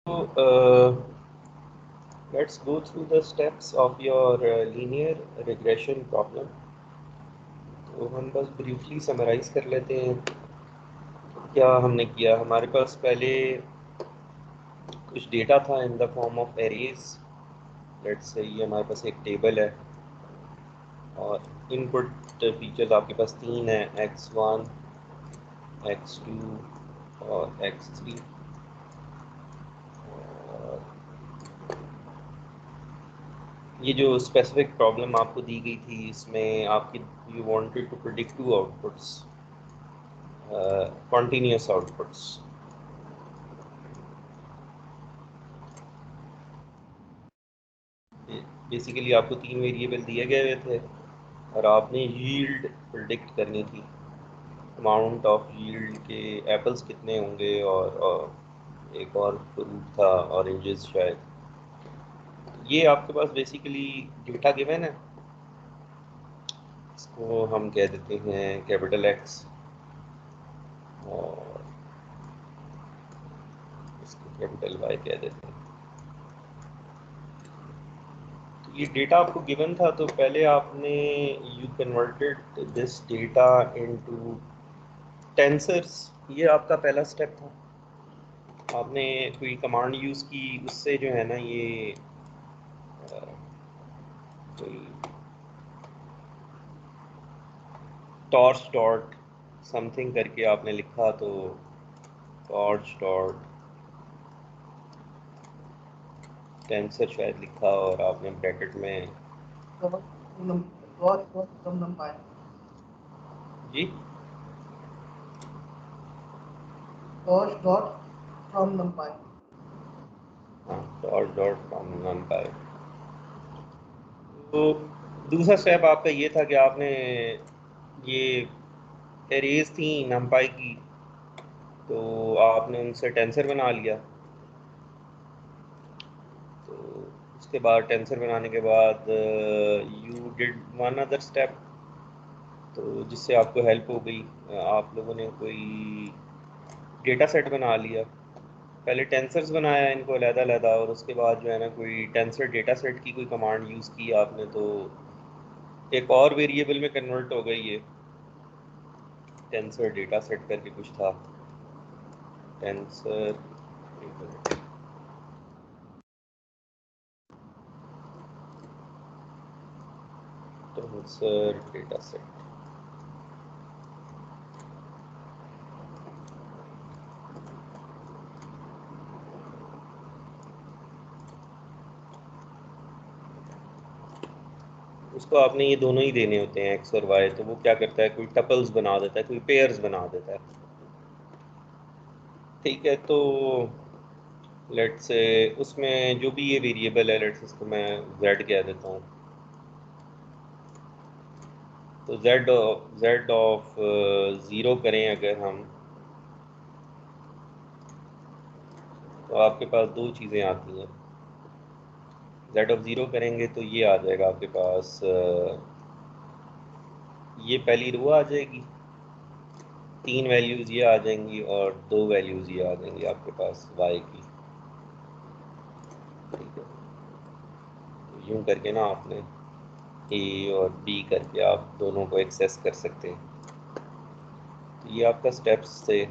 So let's go through the steps of your linear regression problem. तो हम बस briefly summarise कर लेते हैं क्या हमने किया। हमारे पास पहले कुछ डेटा था इन the form of arrays. Let's say ये हमारे पास एक टेबल है और इनपुट फीचर्स आपके पास तीन है, x1, x2 और x3। ये जो स्पेसिफिक प्रॉब्लम आपको दी गई थी इसमें आपकी you wanted to predict two outputs, continuous outputs। Basically आपको तीन वेरिएबल दिए गए हुए थे और आपने यील्ड प्रिडिक्ट करनी थी, अमाउंट ऑफ यील्ड के एप्पल्स कितने होंगे और एक और फ्रूट था ऑरेंजेस शायद। ये आपके पास बेसिकली डेटा गिवन है, इसको हम कह देते हैं कैपिटल एक्स और इसको कैपिटल वाई कह देते हैं। तो ये डेटा आपको गिवन था, तो पहले आपने you converted this data into tensors. ये आपका पहला स्टेप था। आपने कोई कमांड यूज़ की, उससे जो है ना ये कोई टॉर्च डॉट समथिंग करके आपने लिखा, तो टॉर्च डॉट टेंसर शायद लिखा और आपने ब्रैकेट में जी Torch dot from numpy. Torch dot from नंपाई। तो दूसरा स्टेप आपका ये था कि आपने ये एरेज थी नंपाई की, तो आपने उनसे टेंसर बना लिया। तो उसके बाद टेंसर बनाने के बाद you did one other step, तो जिससे आपको हेल्प हो गई। आप लोगों ने कोई डेटा सेट बना लिया, पहले टेंसर्स बनाया इनको अलग-अलग और उसके बाद जो है ना कोई टेंसर डेटा सेट की कोई कमांड यूज़ की आपने, तो एक और वेरिएबल में कन्वर्ट हो गई ये। टेंसर डेटा सेट करके कुछ था, टेंसर टेंसर डेटा सेट। उसको आपने ये दोनों ही देने होते हैं एक्स और वाई, तो वो क्या करता है, कोई टपल्स बना देता है, कोई पेयर्स बना देता है। ठीक है, तो लेट्स से उसमें जो भी ये वेरिएबल है, लेट्स इसको मैं z कह देता हूँ। तो z ऑफ ज़ीरो करें अगर हम, तो आपके पास दो चीज़ें आती हैं। z ऑफ ज़ीरो करेंगे तो ये आ जाएगा आपके पास, ये पहली रो आ जाएगी, तीन वैल्यूज़ ये आ जाएंगी और दो वैल्यूज़ ये आ जाएंगी आपके पास y की। ठीक है, तो यूँ करके ना आपने a और b करके आप दोनों को एक्सेस कर सकते हैं। तो ये आपका स्टेप्स थे।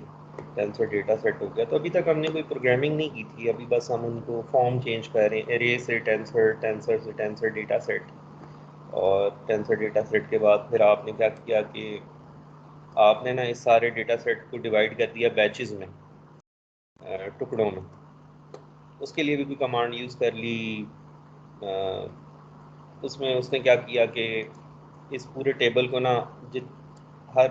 टेंसर डेटा सेट हो गया, तो अभी तक हमने कोई प्रोग्रामिंग नहीं की थी, अभी बस हम उनको फॉर्म चेंज कर रहे हैं, एरे से टेंसर, टेंसर से टेंसर डेटा सेट। और टेंसर डेटा सेट के बाद फिर आपने क्या किया कि आपने ना इस सारे डेटा सेट को डिवाइड कर दिया बैचेस में, टुकड़ों में। उसके लिए भी कोई कमांड यूज़ कर ली। उसमें उसने क्या किया कि इस पूरे टेबल को ना जित हर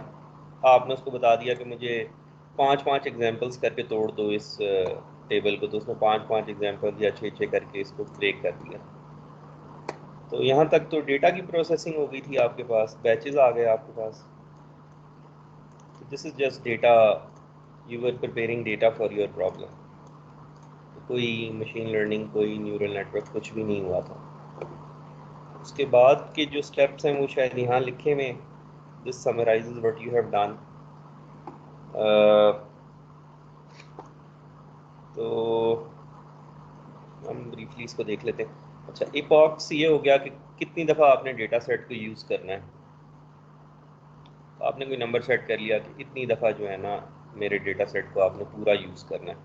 आपने उसको बता दिया कि मुझे पाँच पाँच एग्जांपल्स करके तोड़ दो इस टेबल को, तो उसने पाँच पाँच एग्जांपल या छः छः करके इसको ब्रेक कर दिया। तो यहाँ तक तो डेटा की प्रोसेसिंग हो गई थी, आपके पास बैचेस आ गए आपके पास। This is just data, you are preparing data for your problem. कोई मशीन लर्निंग, कोई न्यूरल नेटवर्क कुछ भी नहीं हुआ था। उसके बाद के जो स्टेप्स हैं वो शायद यहाँ लिखे हुए हैं। This summarises what you have done. तो हम ब्रीफली इसको देख लेते हैं। अच्छा, इपॉक्स ये हो गया कि कितनी दफ़ा आपने डेटा सेट को यूज़ करना है। आपने कोई नंबर सेट कर लिया कि इतनी दफ़ा जो है ना मेरे डेटा सेट को आपने पूरा यूज़ करना है।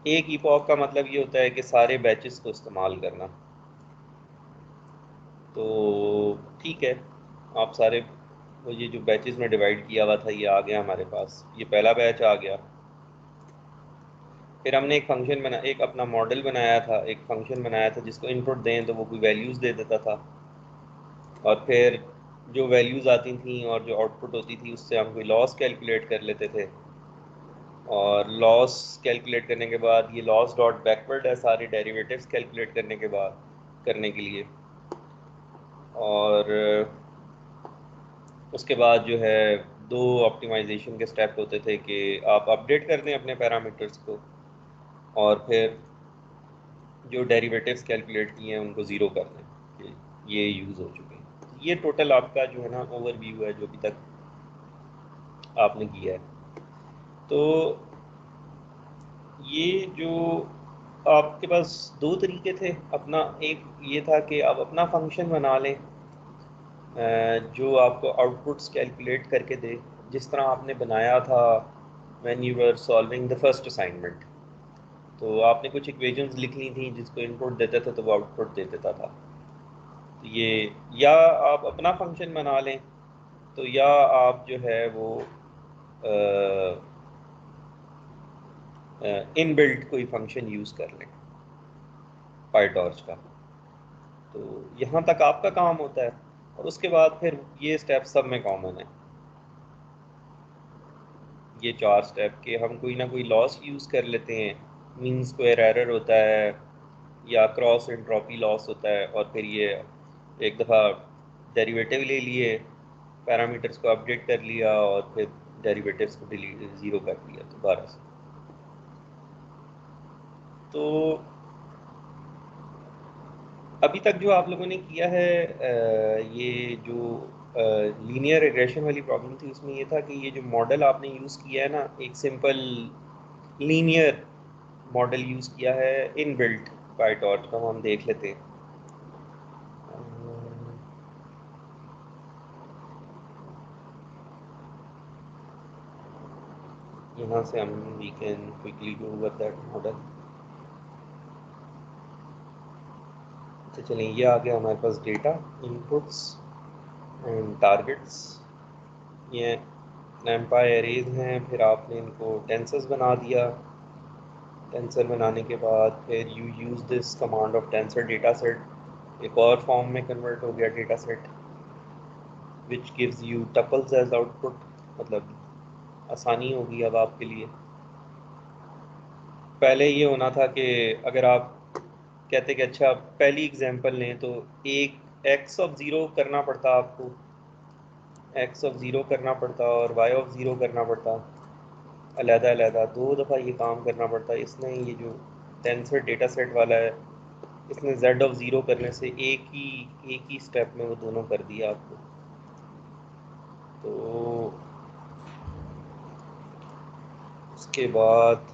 एक इपॉक का मतलब ये होता है कि सारे बैचेस को इस्तेमाल करना। तो ठीक है, आप सारे ये जो बैचेस में डिवाइड किया हुआ था ये आ गया हमारे पास, ये पहला बैच आ गया। फिर हमने एक फंक्शन बना, एक अपना मॉडल बनाया था, एक फंक्शन बनाया था जिसको इनपुट दें तो वो कोई वैल्यूज़ दे देता था, और फिर जो वैल्यूज़ आती थी और जो आउटपुट होती थी उससे हम कोई लॉस कैलकुलेट कर लेते थे। और लॉस कैलकुलेट करने के बाद ये लॉस डॉट बैकवर्ड है सारे डेरिवेटिव्स कैलकुलेट करने के बाद करने के लिए। और उसके बाद जो है दो ऑप्टिमाइजेशन के स्टेप होते थे कि आप अपडेट कर दें अपने पैरामीटर्स को, और फिर जो डेरिवेटिव्स कैलकुलेट किए हैं उनको ज़ीरो कर दें कि ये यूज़ हो चुके हैं। ये टोटल आपका जो है ना ओवरव्यू है जो अभी तक आपने किया है। तो ये जो आपके पास दो तरीके थे अपना, एक ये था कि आप अपना फंक्शन बना लें जो आपको आउटपुट्स कैलकुलेट करके दे, जिस तरह आपने बनाया था when you were solving the first assignment. तो आपने कुछ इक्वेशंस लिख ली थी जिसको इनपुट देते थे तो वो आउटपुट दे देता था। तो ये, या आप अपना फंक्शन बना लें, तो या आप जो है वो इनबिल्ट कोई फंक्शन यूज़ कर लें पाईटॉर्च का। तो यहाँ तक आपका काम होता है, और उसके बाद फिर ये स्टेप सब में कॉमन है, ये चार स्टेप के हम कोई ना कोई लॉस यूज़ कर लेते हैं। मीन स्क्वायर एरर होता है या क्रॉस एंट्रोपी लॉस होता है, और फिर ये एक दफ़ा डेरिवेटिव ले लिए, पैरामीटर्स को अपडेट कर लिया और फिर डेरिवेटिव्स को डिलीट ज़ीरो कर दिया दोबारा से। तो अभी तक जो आप लोगों ने किया है ये जो लीनियर रिग्रेशन वाली प्रॉब्लम थी उसमें ये था कि ये जो मॉडल आपने यूज़ किया है ना, एक सिंपल लीनियर मॉडल यूज़ किया है इन बिल्ट पाईटॉर्च का, हम देख लेते हैं। यहाँ से हम we can quickly go over that model. अच्छा चलिए, ये आ गया हमारे पास डेटा इनपुट्स एंड टारगेट्स, ये नैम्पाई एरेज हैं। फिर आपने इनको टेंसर्स बना दिया। टेंसर बनाने के बाद फिर you use this command of tensor data set, एक और फॉर्म में कन्वर्ट हो गया data set which gives you tuples as output. मतलब आसानी होगी अब आपके लिए। पहले ये होना था कि अगर आप कहते कि अच्छा पहली एग्जांपल लें तो एक एक्स ऑफ ज़ीरो करना पड़ता आपको, एक्स ऑफ ज़ीरो करना पड़ता और वाई ऑफ ज़ीरो करना पड़ता, अलहदा अलहदा दो दफ़ा ये काम करना पड़ता। इसने ये जो टेंसर डेटा सेट वाला है इसने जेड ऑफ ज़ीरो करने से एक ही स्टेप में वो दोनों कर दिया आपको। तो उसके बाद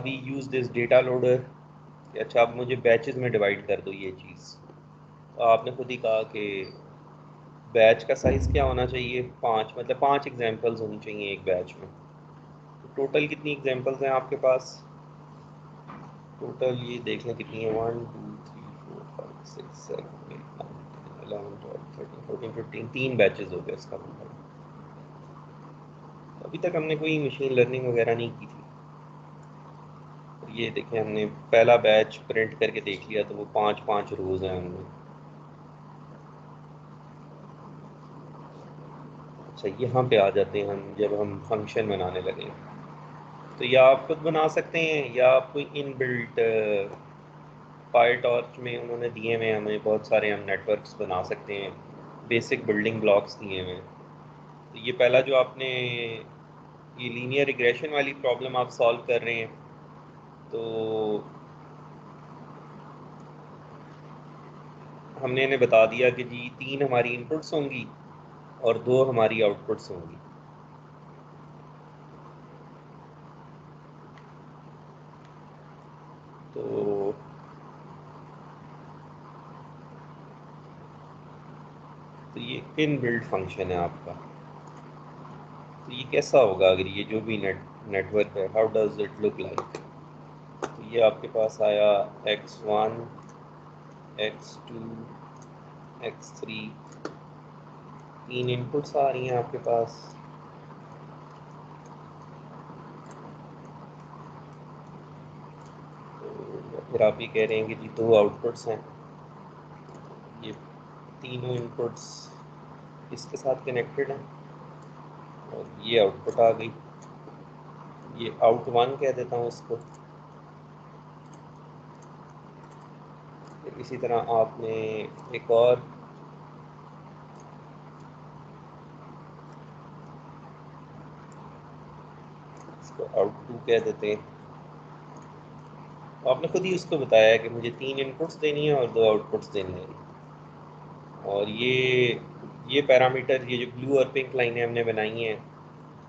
भी यूज़ दिस डेटा लोडर कि अच्छा अब मुझे बैचेस में डिवाइड कर दो ये चीज़। तो आपने खुद ही कहा कि बैच का साइज़ क्या होना चाहिए, 5, मतलब 5 एग्जांपल्स होनी चाहिए एक बैच में। तो टोटल कितनी एग्जांपल्स हैं आपके पास? टोटल ये देख लें कितनी है, 1 2 3 4 5 6 7 8 9 10 11 12 13 14 15, 3 बैचेस हो गए इसका मतलब। तो अभी तक हमने कोई मशीन लर्निंग वगैरह नहीं की थी। ये देखें, हमने पहला बैच प्रिंट करके देख लिया तो वो 5 रोज़ हैं उनमें। अच्छा, यहाँ पे आ जाते हैं हम, जब हम फंक्शन बनाने लगे। तो या आप खुद बना सकते हैं या आप कोई इन बिल्ट पाईटॉर्च में उन्होंने दिए हुए हमें बहुत सारे, हम नेटवर्क्स बना सकते हैं, बेसिक बिल्डिंग ब्लॉक्स दिए हुए हैं। तो ये पहला जो आपने ये लीनियर रिग्रेशन वाली प्रॉब्लम आप सॉल्व कर रहे हैं, तो हमने इन्हें बता दिया कि जी 3 हमारी इनपुट्स होंगी और 2 हमारी आउटपुट्स होंगी। तो ये इन बिल्ड फंक्शन है आपका। तो ये कैसा होगा अगर ये जो भी नेटवर्क है, how does it look like. तो ये आपके पास आया x1 x2 x3, 3 इनपुट्स आ रही हैं आपके पास। तो फिर आप ये कह रहे हैं कि जी 2 आउटपुट्स हैं, ये तीनों इनपुट्स इसके साथ कनेक्टेड हैं और ये आउटपुट आ गई। ये आउट 1 कह देता हूँ इसको। फिर इसी तरह आपने एक और इसको आउट 2 कह देते हैं। आपने खुद ही उसको बताया है कि मुझे 3 इनपुट्स देनी है और 2 आउटपुट्स देने हैं। और ये पैरामीटर, ये जो ब्लू और पिंक लाइनें हमने बनाई हैं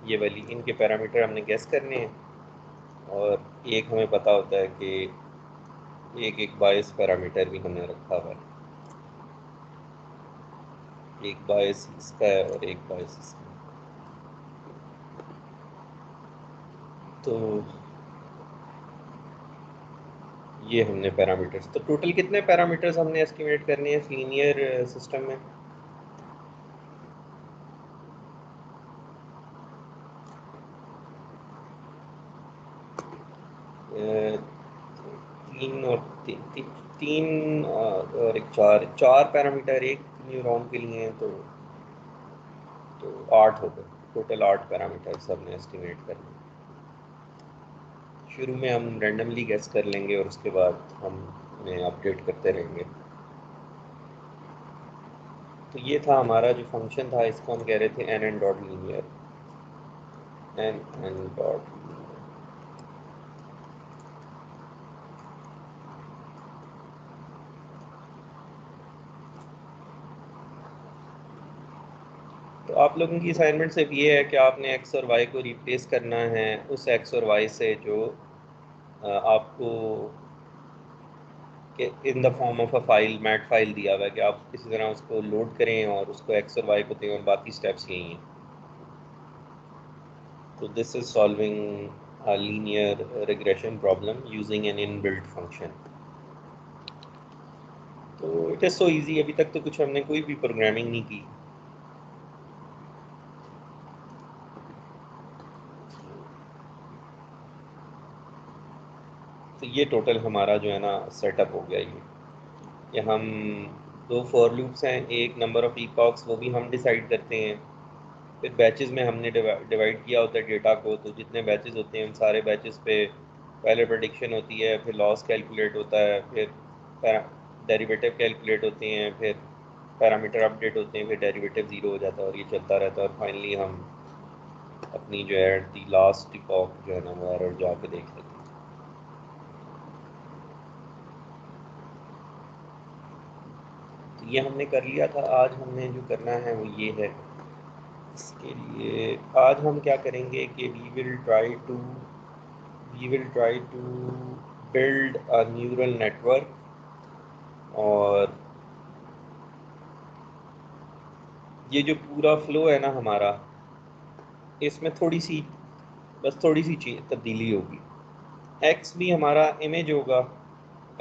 ये वाली, इनके पैरामीटर हमने गेस करने हैं। और एक हमें पता होता है कि एक बायस पैरामीटर भी हमने रखा हुआ है, एक बायस इसका है और एक बायस इसका। तो ये हमने पैरामीटर्स, तो टोटल कितने पैरामीटर्स हमने एस्टिमेट करने हैं इस लीनियर सिस्टम में। तीन और तीन और एक चार पैरामीटर एक न्यूरॉन के लिए हैं, तो 8 हो गए। टोटल 8 पैरामीटर हमने एस्टिमेट करने। शुरू में हम रैंडमली गेस कर लेंगे और उसके बाद हम उन्हें अपडेट करते रहेंगे। तो ये था हमारा जो फंक्शन था, इसको हम कह रहे थे n dot linear, n dot. तो आप लोगों की असाइनमेंट सिर्फ ये है कि आपने एक्स और वाई को रिप्लेस करना है उस एक्स और वाई से जो आपको in the form of a file, mat file दिया हुआ है, कि आप किसी तरह उसको लोड करें और उसको एक्स और वाई को दें, और बाकी स्टेप्स यही हैं। तो this is solving a linear regression problem using an inbuilt function। तो इट इज़ सो इजी। अभी तक तो कुछ हमने कोई भी प्रोग्रामिंग नहीं की। तो ये टोटल हमारा जो है ना सेटअप हो गया। ये हम 2 फॉर लूप्स हैं, एक नंबर ऑफ इपॉक्स वो भी हम डिसाइड करते हैं। फिर बैचेस में हमने डिवाइड किया होता है डेटा को, तो जितने बैचेस होते हैं उन सारे बैचेस पे पहले प्रेडिक्शन होती है, फिर लॉस कैलकुलेट होता है, फिर डेरिवेटिव कैलकुलेट होते हैं, फिर पैरामीटर अपडेट होते हैं, फिर डेरिवेटिव ज़ीरो हो जाता है और ये चलता रहता है। और फाइनली हम अपनी जो है दी लास्ट इपॉक जो है ना वो एरर जाके देख लेते हैं। तो ये हमने कर लिया था। आज हमने जो करना है वो ये है। इसके लिए आज हम क्या करेंगे कि we will try to build a neural network. और ये जो पूरा फ्लो है ना हमारा, इसमें थोड़ी सी चीज तब्दीली होगी। एक्स भी हमारा इमेज होगा,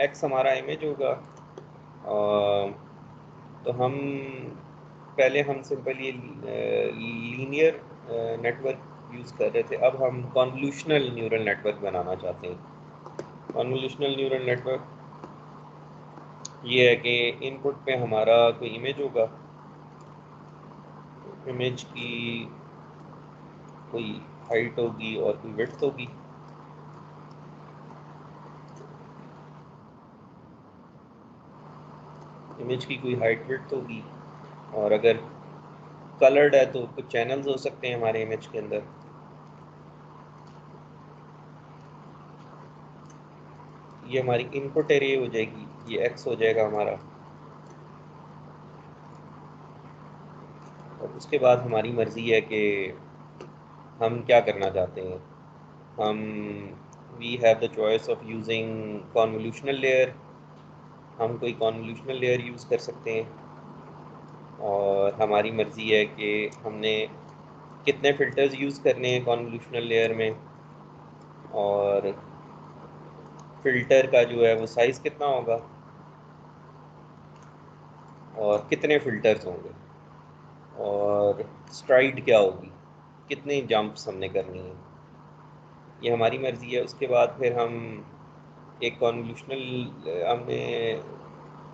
एक्स हमारा इमेज होगा। तो हम पहले हम सिंपल ये लीनियर नेटवर्क यूज़ कर रहे थे, अब हम कॉन्वोल्यूशनल न्यूरल नेटवर्क बनाना चाहते हैं। कॉन्वोल्यूशनल न्यूरल नेटवर्क ये है कि इनपुट पे हमारा कोई इमेज होगा, इमेज की कोई हाइट होगी और कोई विड्थ होगी। इमेज की कोई हाइट विड्थ होगी, और अगर कलर्ड है तो कुछ चैनल्स हो सकते हैं हमारे इमेज के अंदर। ये हमारी इनपुट एरे हो जाएगी, ये एक्स हो जाएगा हमारा। और उसके बाद हमारी मर्ज़ी है कि हम क्या करना चाहते हैं। हम we have the choice of using convolutional layer, हम कोई कॉन्वोल्यूशनल लेयर यूज़ कर सकते हैं और हमारी मर्ज़ी है कि हमने कितने फ़िल्टर्स यूज़ करने हैं कॉन्वोल्यूशनल लेयर में, और फ़िल्टर का जो है वो साइज़ कितना होगा और कितने फ़िल्टर्स होंगे, और स्ट्राइड क्या होगी, कितने जंप्स हमने करनी है, ये हमारी मर्ज़ी है। उसके बाद फिर हम एक कॉन्वोल्यूशनल हमने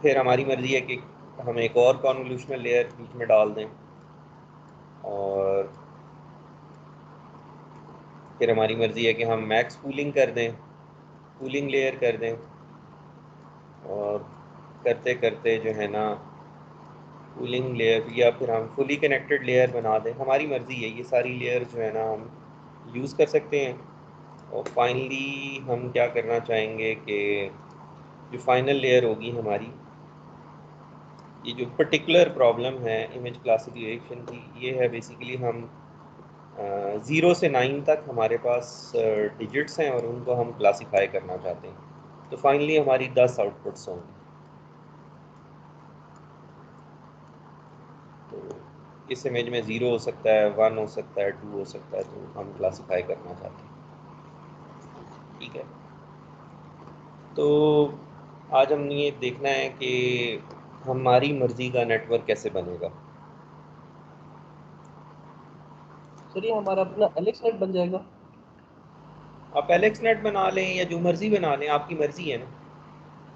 फिर हमारी मर्ज़ी है कि हम एक और कॉन्वोल्यूशनल लेयर बीच में डाल दें, और फिर हमारी मर्ज़ी है कि हम मैक्स कूलिंग कर दें, कूलिंग लेयर कर दें, और करते करते जो है ना कूलिंग लेयर, या फिर हम फुली कनेक्टेड लेयर बना दें, हमारी मर्ज़ी है। ये सारी लेयर जो है ना हम यूज़ कर सकते हैं। और फाइनली हम क्या करना चाहेंगे कि जो फाइनल लेयर होगी हमारी, ये जो पर्टिकुलर प्रॉब्लम है इमेज क्लासिफिकेशन की, ये है बेसिकली हम 0 से 9 तक हमारे पास डिजिट्स हैं और उनको हम क्लासीफाई करना चाहते हैं। तो फाइनली हमारी 10 आउटपुट्स होंगी। तो इस इमेज में 0 हो सकता है, 1 हो सकता है, 2 हो सकता है, तो हम क्लासीफाई करना चाहते हैं। ठीक है, तो आज हमने ये देखना है कि हमारी मर्ज़ी का नेटवर्क कैसे बनेगा। सर ये हमारा अपना एलेक्स नेट बन जाएगा। आप एलेक्स नेट बना लें या जो मर्ज़ी बना लें, आपकी मर्ज़ी है ना।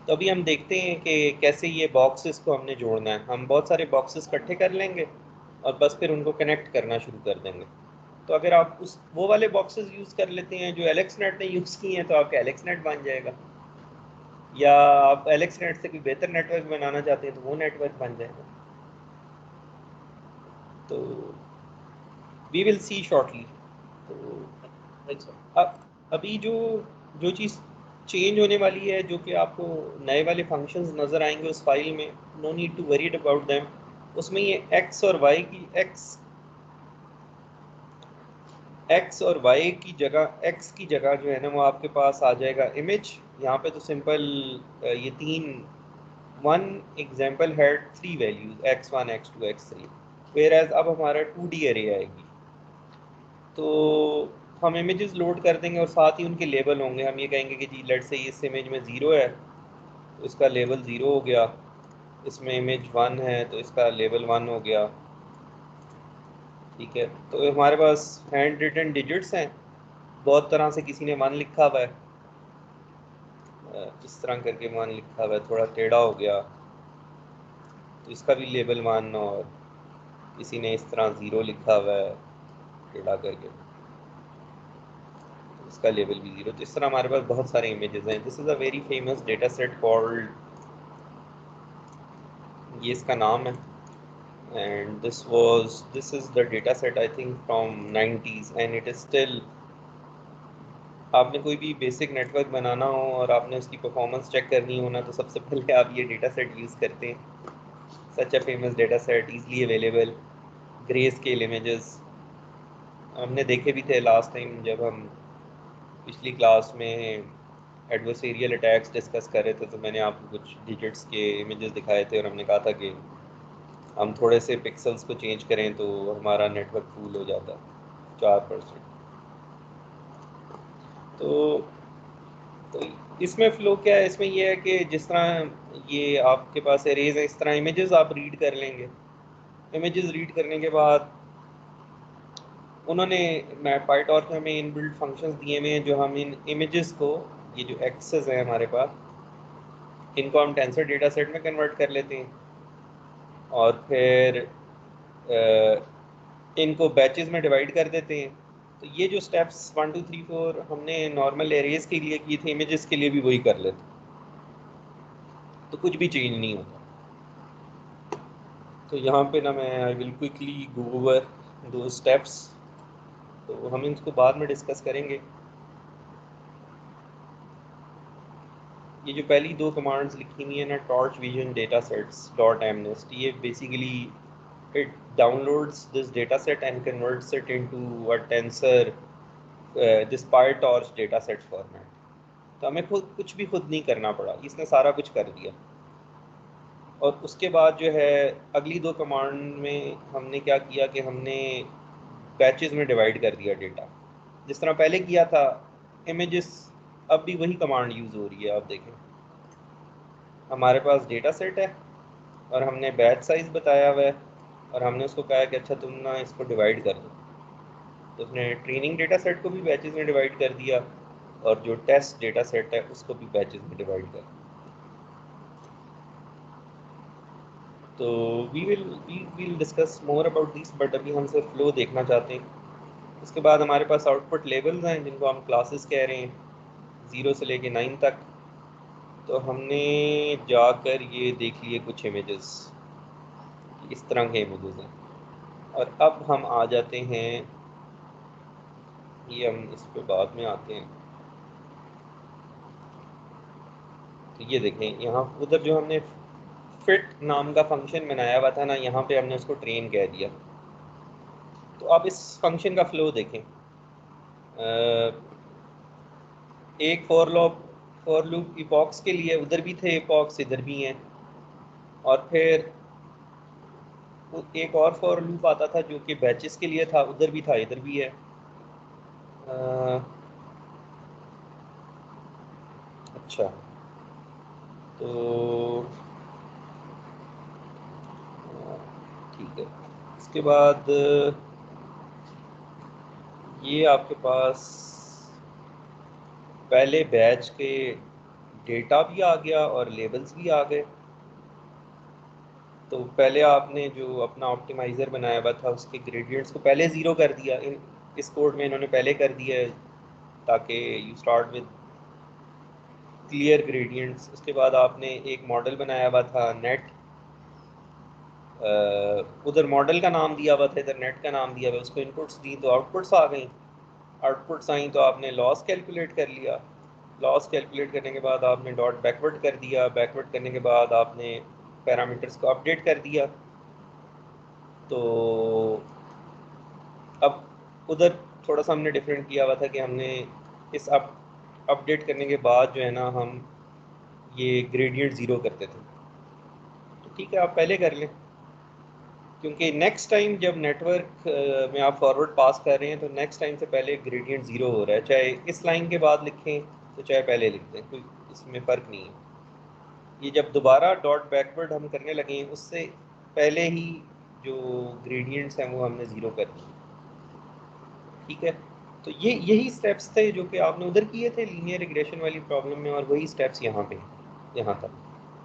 तो अभी हम देखते हैं कि कैसे ये बॉक्सेस को हमने जोड़ना है। हम बहुत सारे बॉक्सेस इकट्ठे कर लेंगे और बस फिर उनको कनेक्ट करना शुरू कर देंगे। तो अगर आप उस वो वाले बॉक्सेस यूज़ कर लेते हैं जो एलेक्स नेट ने यूज़ किए हैं, तो आपका एलेक्स नेट बन जाएगा, या आप एलेक्स नेट से कोई बेहतर नेटवर्क बनाना चाहते हैं तो वो नेटवर्क बन जाएगा। तो वी विल सी शॉर्टली। तो राइट सर। अब अभी जो जो चीज़ चेंज होने वाली है, जो कि आपको नए वाले फंक्शंस नज़र आएंगे उस फाइल में, no need to worried about them. उसमें ये एक्स और वाई की जगह, एक्स की जगह जो है ना वो आपके पास आ जाएगा इमेज। यहाँ पे तो सिंपल ये तीन, one example had 3 values x1 x2 x3, where as अब हमारा 2D अरे आएगी। तो हम इमेजेस लोड कर देंगे और साथ ही उनके लेबल होंगे। हम ये कहेंगे कि जी लेट से इस इमेज में 0 है तो इसका लेबल 0 हो गया, इसमें इमेज 1 है तो इसका लेबल 1 हो गया। ठीक है, तो हमारे पास हैंड रिटन डिजिट्स हैं, बहुत तरह से किसी ने 1 लिखा हुआ है, इस तरह करके 1 लिखा हुआ है, थोड़ा टेढ़ा हो गया तो इसका भी लेबल 1, और किसी ने इस तरह 0 लिखा हुआ है टेढ़ा करके, इसका लेवल भी 0। तो इस तरह हमारे पास बहुत सारे इमेजेस हैं। This is a very famous data set called, ये इसका नाम है, and this is the data set I think from 90s and it is still. आपने कोई भी बेसिक नेटवर्क बनाना हो और आपने उसकी परफॉर्मेंस चेक करनी हो ना, तो सबसे पहले आप ये डेटा सेट यूज़ करते हैं। Such a famous data set, easily available, grey scale images हमने देखे भी थे लास्ट टाइम जब हम पिछली क्लास में एडवर्सेरियल अटैक्स डिस्कस कर रहे थे, तो मैंने आपको कुछ डिजिट्स के इमेजेस दिखाए थे और हमने कहा था कि हम थोड़े से पिक्सल्स को चेंज करें तो हमारा नेटवर्क फूल हो जाता है 4%। तो तो इसमें फ़्लो क्या है, इसमें ये है कि जिस तरह ये आपके पास एरेज है, इस तरह इमेजेस आप रीड कर लेंगे। इमेजेस रीड करने के बाद उन्होंने पाईटॉर्च में हमें इनबिल्ट फंक्शंस दिए हुए हैं, जो हम इन इमेजेस को, ये जो एक्सेस है हमारे पास, इनको हम टेंसर डेटा सेट में कन्वर्ट कर लेते हैं और फिर इनको बैचेस में डिवाइड कर देते हैं। तो ये जो स्टेप्स 1 2 3 4 हमने नॉर्मल एरेज के लिए किए थे, इमेजेस के लिए भी वही कर लेते, तो कुछ भी चेंज नहीं होता। तो यहाँ पे ना मैं I will quickly go over दो स्टेप्स, तो हम इसको बाद में डिस्कस करेंगे। ये जो पहली दो कमांड्स लिखी हुई है ना, torch vision data sets dot MNIST, ये basically it downloads this data set and converts it into a tensor, this PyTorch data set format. तो हमें खुद कुछ भी खुद नहीं करना पड़ा, इसने सारा कुछ कर दिया। और उसके बाद जो है अगली दो कमांड में हमने क्या किया कि हमने बैचेस में डिवाइड कर दिया डेटा, जिस तरह पहले किया था इमेजेस। अब भी वही कमांड यूज़ हो रही है। आप देखें हमारे पास डेटा सेट है और हमने बैच साइज बताया हुआ है और हमने उसको कहा कि अच्छा तुम ना इसको डिवाइड कर दो। तो उसने ट्रेनिंग डेटा सेट को भी बैचेस में डिवाइड कर दिया और जो टेस्ट डेटा सेट है उसको भी बैचेस में डिवाइड कर दिया। तो we will discuss more about this, but अभी हम सिर्फ फ्लो देखना चाहते हैं। उसके बाद हमारे पास आउटपुट लेवल्स हैं जिनको हम क्लासेस कह रहे हैं, 0 से लेके 9 तक। तो हमने जाकर ये देख लिए कुछ इमेजेस, इस तरह के इमेजेस हैं। और अब हम आ जाते हैं, ये हम इस पे बाद में आते हैं। तो ये देखें यहाँ उधर जो हमने फिट नाम का फंक्शन बनाया हुआ था ना, यहाँ पे हमने उसको ट्रेन कह दिया। तो आप इस फंक्शन का फ्लो देखें। एक फॉर लूप इपॉक्स के लिए उधर भी थे इपॉक्स, इधर भी हैं। और फिर एक और फॉर लूप आता था जो कि बैचेस के लिए था, उधर भी था इधर भी है। अच्छा, तो ठीक है। इसके बाद ये आपके पास पहले बैच के डेटा भी आ गया और लेबल्स भी आ गए। तो पहले आपने जो अपना ऑप्टिमाइज़र बनाया हुआ था उसके ग्रेडियंट्स को पहले ज़ीरो कर दिया। इस कोड में इन्होंने पहले कर दिया है ताकि you start with clear gradients. उसके बाद आपने एक मॉडल बनाया हुआ था नेट, उधर मॉडल का नाम दिया हुआ था, इधर नेट का नाम दिया हुआ, उसको इनपुट्स दी तो आउटपुट्स आ गई। आउटपुट्स आई तो आपने लॉस कैलकुलेट कर लिया। लॉस कैलकुलेट करने के बाद आपने डॉट बैकवर्ड कर दिया। बैकवर्ड करने के बाद आपने पैरामीटर्स को अपडेट कर दिया। तो अब उधर थोड़ा सा हमने डिफरेंट किया हुआ था कि हमने इस अपडेट करने के बाद जो है ना हम ये ग्रेडियंट ज़ीरो करते थे। तो ठीक है, आप पहले कर लें, क्योंकि नेक्स्ट टाइम जब नेटवर्क में आप फॉरवर्ड पास कर रहे हैं तो नेक्स्ट टाइम से पहले ग्रेडियंट ज़ीरो हो रहा है, चाहे इस लाइन के बाद लिखें तो चाहे पहले लिख दें, कोई इसमें फ़र्क नहीं है। ये जब दोबारा डॉट बैकवर्ड हम करने लगे हैं उससे पहले ही जो ग्रेडियंट्स हैं वो हमने ज़ीरो कर दिए। ठीक है, तो ये यही स्टेप्स थे जो कि आपने उधर किए थे लीनियर रिग्रेशन वाली प्रॉब्लम में, और वही स्टेप्स यहाँ पे यहाँ तक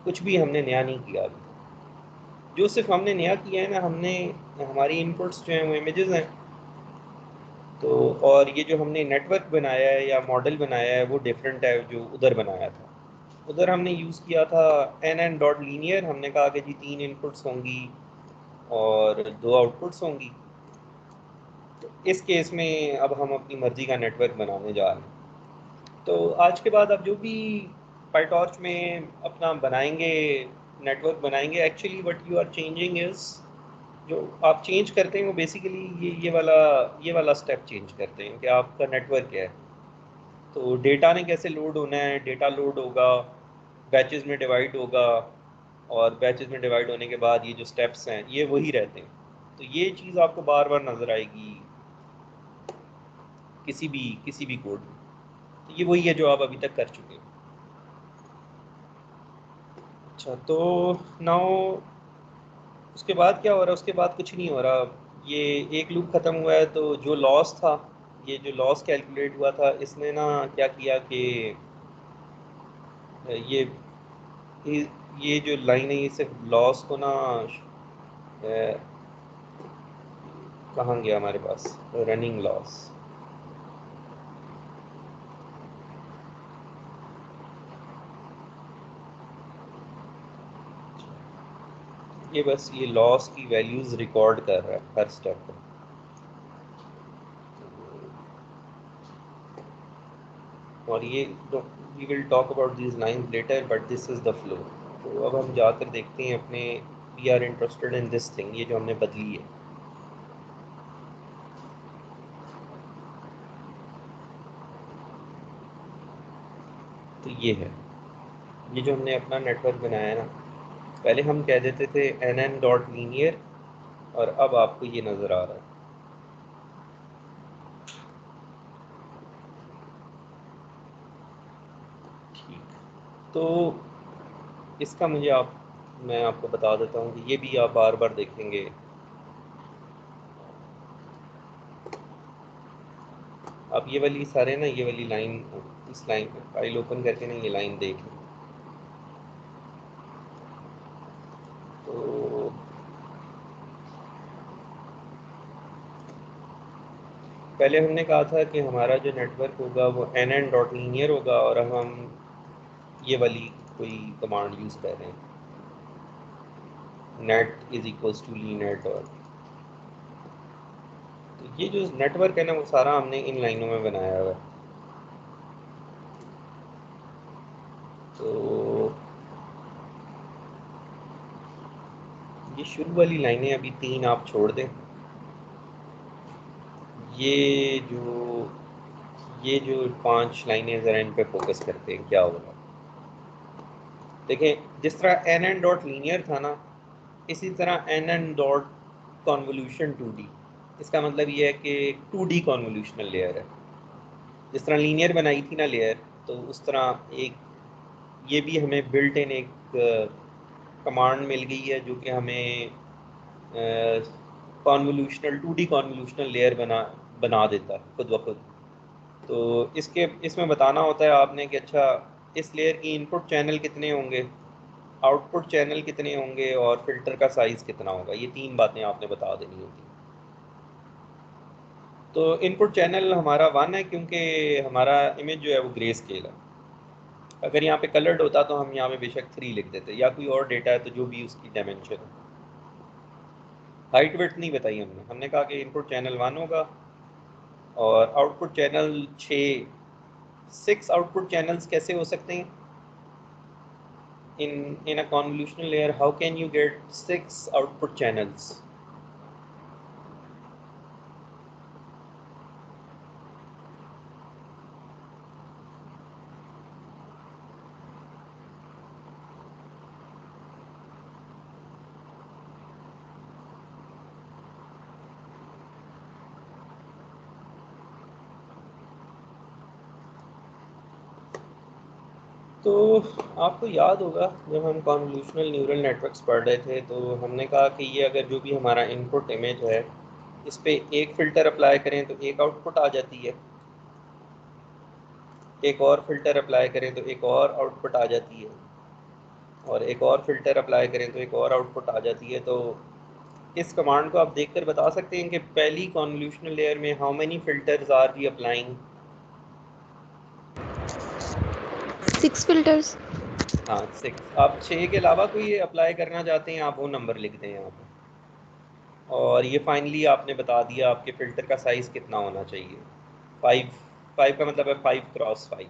कुछ भी हमने नया नहीं किया अभी। जो सिर्फ हमने नया किया है ना, हमने हमारी इनपुट्स जो हैं वो इमेजेस हैं। तो और ये जो हमने नेटवर्क बनाया है या मॉडल बनाया है वो डिफरेंट है जो उधर बनाया था। उधर हमने यूज़ किया था एन डॉट लीनियर। हमने कहा कि जी 3 इनपुट्स होंगी और 2 आउटपुट्स होंगी। तो इस केस में अब हम अपनी मर्ज़ी का नेटवर्क बनाने जा रहे हैं। तो आज के बाद अब जो भी पाईटॉर्च में अपना बनाएंगे, नेटवर्क बनाएंगे, actually what you are changing is, जो आप चेंज करते हैं वो बेसिकली ये वाला स्टेप चेंज करते हैं कि आपका नेटवर्क क्या है। तो डेटा ने कैसे लोड होना है, डेटा लोड होगा, बैचेस में डिवाइड होगा, और बैचेस में डिवाइड होने के बाद ये जो स्टेप्स हैं ये वही रहते हैं। तो ये चीज़ आपको बार बार नज़र आएगी किसी भी कोड में। तो ये वही है जो आप अभी तक कर चुके हैं। अच्छा, तो नाउ उसके बाद क्या हो रहा है? उसके बाद कुछ नहीं हो रहा। ये एक लूप ख़त्म हुआ है तो जो लॉस था, ये जो लॉस कैलकुलेट हुआ था, इसने ना क्या किया कि ये ये जो लाइन है ये सिर्फ लॉस को ना कहाँ गया हमारे पास रनिंग लॉस। ये बस ये लॉस की वैल्यूज़ रिकॉर्ड कर रहा है हर स्टेप पर। और ये we will talk about these lines later, but this is the flow. तो अब हम जाकर देखते हैं अपने, we are interested in this thing, ये जो हमने बदली है। तो ये है, ये जो हमने अपना नेटवर्क बनाया है ना, पहले हम कह देते थे nn डॉट लीनियर, और अब आपको ये नज़र आ रहा है। ठीक, तो इसका मैं आपको बता देता हूँ कि ये भी आप बार बार देखेंगे। आप ये वाली सारे ना, ये वाली लाइन, इस लाइन फाइल ओपन करके ना ये लाइन देखें। तो पहले हमने कहा था कि हमारा जो नेटवर्क होगा वो nn डॉट लीनियर होगा, और अब हम ये वाली कोई कमांड यूज़ कर रहे हैं, net is equals to LeNet. और तो ये जो नेटवर्क है ना, वो सारा हमने इन लाइनों में बनाया हुआ है। तो ये शुरू वाली लाइनें अभी 3 आप छोड़ दें। ये जो ये जो 5 लाइनें ज़रा इन पे फोकस करते हैं क्या होगा। देखें, जिस तरह nn डॉट लीनियर था ना, इसी तरह nn डॉट कॉन्वोल्यूशन 2D, इसका मतलब ये है कि 2D कॉन्वोल्यूशनल लेयर है। जिस तरह लीनियर बनाई थी ना लेयर, तो उस तरह एक ये भी हमें बिल्ट इन एक कमांड मिल गई है जो कि हमें कॉन्वोल्यूशनल 2D कॉन्वोल्यूशनल लेयर बना देता है खुद ब खुद। तो इसमें बताना होता है आपने कि अच्छा, इस लेयर की इनपुट चैनल कितने होंगे, आउटपुट चैनल कितने होंगे, और फिल्टर का साइज़ कितना होगा। ये 3 बातें आपने बता देनी होगी। तो इनपुट चैनल हमारा 1 है, क्योंकि हमारा इमेज जो है वो ग्रे स्केल है। अगर यहाँ पे कलर्ड होता तो हम यहाँ पे बेशक 3 लिख देते, या कोई और डेटा है तो जो भी उसकी डायमेंशन है। हाइट विड्थ नहीं बताई हमने, हमने कहा कि इनपुट चैनल 1 होगा और आउटपुट चैनल 6। 6 आउटपुट चैनल्स कैसे हो सकते हैं in a convolutional layer? How can you get 6 output channels? तो आपको याद होगा जब हम कॉन्वोल्यूशनल न्यूरल नेटवर्क्स पढ़ रहे थे, तो हमने कहा कि ये अगर जो भी हमारा इनपुट इमेज है, इस पे एक फ़िल्टर अप्लाई करें तो एक आउटपुट आ जाती है, एक और फ़िल्टर अप्लाई करें तो एक और आउटपुट आ जाती है, और एक और फ़िल्टर अप्लाई करें तो एक और आउटपुट आ जाती है। तो इस कमांड को आप देखकर बता सकते हैं कि पहली कॉन्वोल्यूशनल लेयर में how many filters are we applying? 6 filters. हाँ, 6। आप 6 के अलावा कोई अप्लाई करना चाहते हैं, आप वो नंबर लिख दें यहाँ पर। और ये फाइनली आपने बता दिया आपके फ़िल्टर का साइज़ कितना होना चाहिए। 5 5 का मतलब है 5 क्रॉस 5।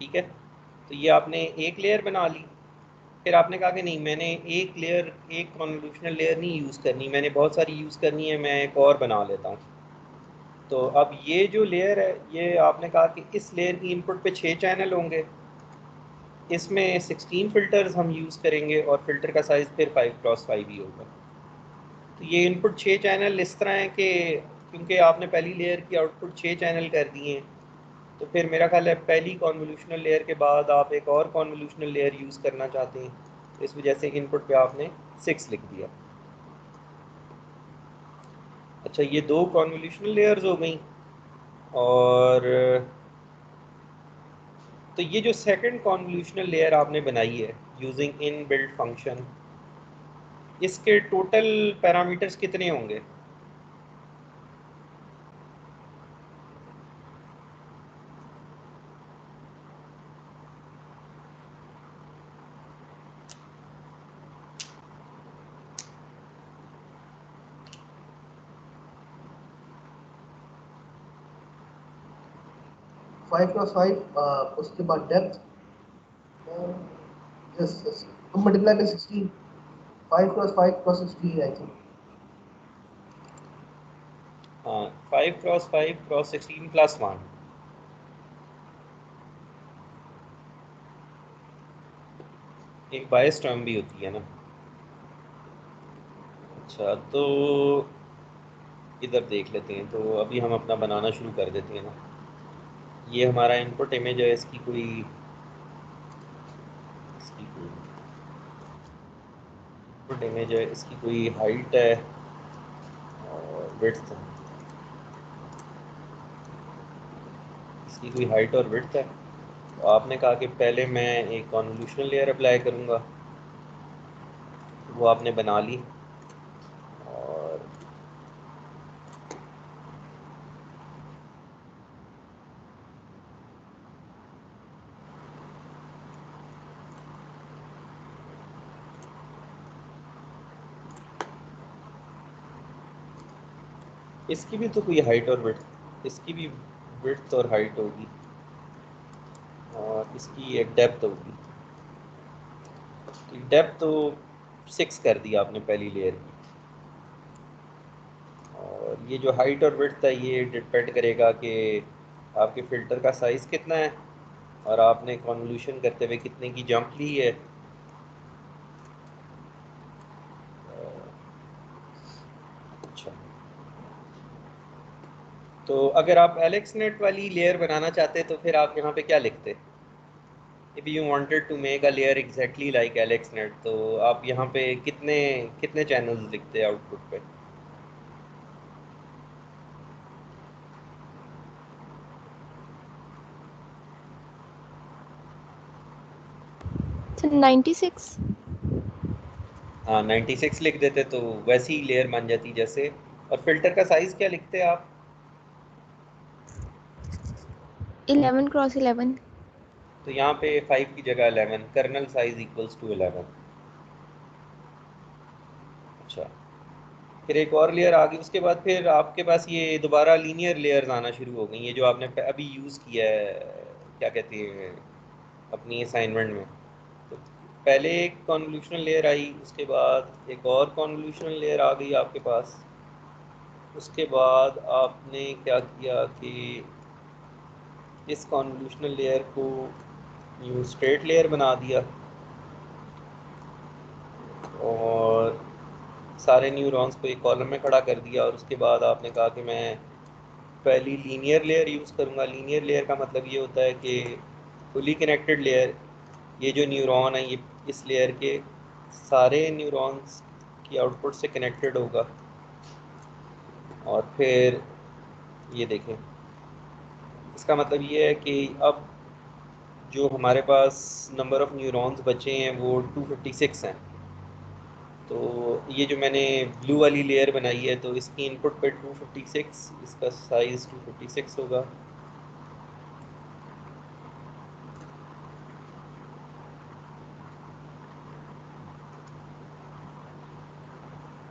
ठीक है, तो ये आपने एक लेयर बना ली। फिर आपने कहा कि नहीं, मैंने एक कॉन्वोल्यूशनल लेयर नहीं यूज़ करनी, मैंने बहुत सारी यूज़ करनी है, मैं एक और बना लेता हूँ। तो अब ये जो लेयर है, ये आपने कहा कि इस लेयर की इनपुट पे 6 चैनल होंगे, इसमें 16 फ़िल्टर्स हम यूज़ करेंगे, और फ़िल्टर का साइज़ फिर 5 क्रॉस 5 ही होगा। तो ये इनपुट 6 चैनल इस तरह है कि क्योंकि आपने पहली लेयर की आउटपुट 6 चैनल कर दिए हैं, तो फिर मेरा ख्याल है पहली कॉन्वोल्यूशनल लेयर के बाद आप एक और कॉन्वोल्यूशनल लेयर यूज़ करना चाहते हैं, तो इस वजह से इनपुट पे आपने 6 लिख दिया। अच्छा, ये 2 कॉन्वोल्यूशनल लेयर्स हो गई। और तो ये जो सेकंड कॉन्वोल्यूशनल लेयर आपने बनाई है यूजिंग इन बिल्ट फंक्शन, इसके टोटल पैरामीटर्स कितने होंगे? 5 क्रॉस 5, उसके बाद depth, multiply by 16। 5 cross 5 cross 16 I think. हाँ, 5 क्रॉस 5 क्रॉस 16 प्लस 1। एक बायस टर्म भी होती है ना। अच्छा, तो इधर देख लेते हैं। तो अभी हम अपना बनाना शुरू कर देते हैं ना। ये हमारा इनपुट इमेज है, इसकी कोई इनपुट इमेज है, इसकी कोई हाइट है और विड्थ है। इसकी कोई हाइट और विड्थ है। तो आपने कहा कि पहले मैं एक कॉन्वोल्यूशनल लेयर अप्लाई करूँगा, वो आपने बना ली। और इसकी भी तो कोई हाइट और विड्थ, इसकी भी विड्थ और हाइट होगी, और इसकी एक डेप्थ होगी। डेप्थ तो 6 कर दी आपने पहली लेयर की। और ये जो हाइट और विड्थ है ये डिपेंड करेगा कि आपके फ़िल्टर का साइज़ कितना है और आपने कॉन्वोल्यूशन करते हुए कितने की जंप ली है। अच्छा, तो अगर आप एलेक्सनेट वाली लेयर बनाना चाहते तो फिर आप यहाँ पे क्या लिखते? If you wanted to make a layer exactly like AlexNet, तो आप यहाँ पे कितने कितने चैनल्स लिखते हैं आउटपुट पे? So 96. हाँ, 96 लिख देते तो वैसी ही लेयर बन जाती जैसे। और फिल्टर का साइज़ क्या लिखते हैं आप? 11 cross 11. तो यहाँ पे 5 की जगह 11, कर्नल साइज इक्वल्स टू 11। अच्छा, फिर एक और लेयर आ गई। उसके बाद फिर आपके पास ये दोबारा लीनियर लेयर्स आना शुरू हो गई, ये जो आपने अभी यूज़ किया है, क्या कहते हैं, अपनी असाइनमेंट में। तो पहले एक कॉन्वोल्यूशनल लेयर आई, उसके बाद एक और कॉन्वोल्यूशनल लेयर आ गई आपके पास। उसके बाद आपने क्या किया कि इस कॉन्वोल्यूशनल लेयर को न्यू स्ट्रेट लेयर बना दिया, और सारे न्यूरॉन्स को एक कॉलम में खड़ा कर दिया। और उसके बाद आपने कहा कि मैं पहली लीनियर लेयर यूज़ करूँगा। लीनियर लेयर का मतलब ये होता है कि फुली कनेक्टेड लेयर, ये जो न्यूरॉन है ये इस लेयर के सारे न्यूरॉन्स की आउटपुट से कनेक्टेड होगा। और फिर ये देखें, इसका मतलब ये है कि अब जो हमारे पास नंबर ऑफ़ न्यूरॉन्स बचे हैं वो 256 हैं। तो ये जो मैंने ब्लू वाली लेयर बनाई है, तो इसकी इनपुट पे 256, इसका साइज़ 256 होगा।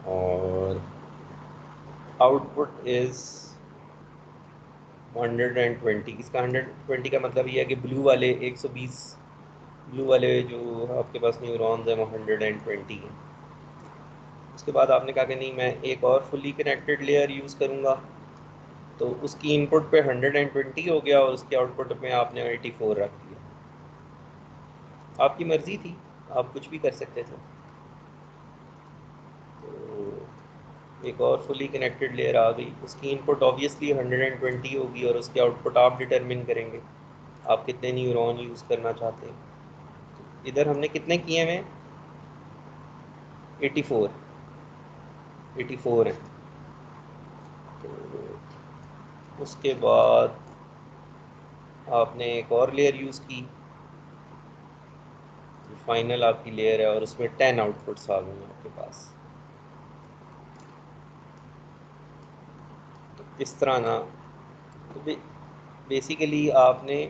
और आउटपुट इज़ 120। इसका 120 का मतलब ये है कि ब्लू वाले 120, ब्लू वाले जो आपके पास न्यूरॉन्स हैं वो 120 हैं। उसके बाद आपने कहा कि नहीं, मैं एक और फुली कनेक्टेड लेयर यूज़ करूँगा, तो उसकी इनपुट पे 120 हो गया और उसके आउटपुट में आपने 84 रख दिया। आपकी मर्ज़ी थी, आप कुछ भी कर सकते थे। तो एक और फुली कनेक्टेड लेयर आ गई, उसकी इनपुट ऑब्वियसली 120 होगी और उसके आउटपुट आप डिटरमिन करेंगे आप कितने न्यूरॉन यूज़ करना चाहते हैं। इधर हमने कितने किए हैं? 84, 84 हैं। तो उसके बाद आपने एक और लेयर यूज़ की, फाइनल आपकी लेयर है, और उसमें 10 आउटपुट्स आ गए आपके पास। तो इस तरह ना, तो बेसिकली आपने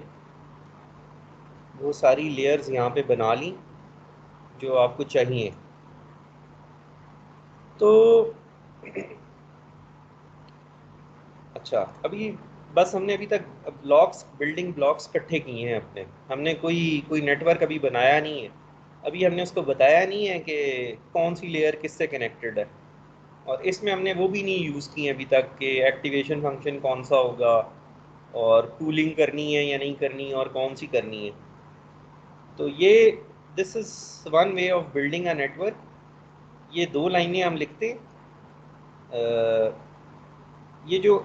वो सारी लेयर्स यहाँ पे बना ली जो आपको चाहिए। तो अच्छा, अभी बस हमने अभी तक ब्लॉक्स, बिल्डिंग ब्लॉक्स इकट्ठे किए हैं अपने। हमने कोई कोई नेटवर्क अभी बनाया नहीं है। अभी हमने उसको बताया नहीं है कि कौन सी लेयर किससे कनेक्टेड है। और इसमें हमने वो भी नहीं यूज़ किए अभी तक कि एक्टिवेशन फंक्शन कौन सा होगा, और कूलिंग करनी है या नहीं करनी, और कौन सी करनी है। तो ये this is one way of building a network. ये दो लाइनें हम लिखते हैं, ये जो,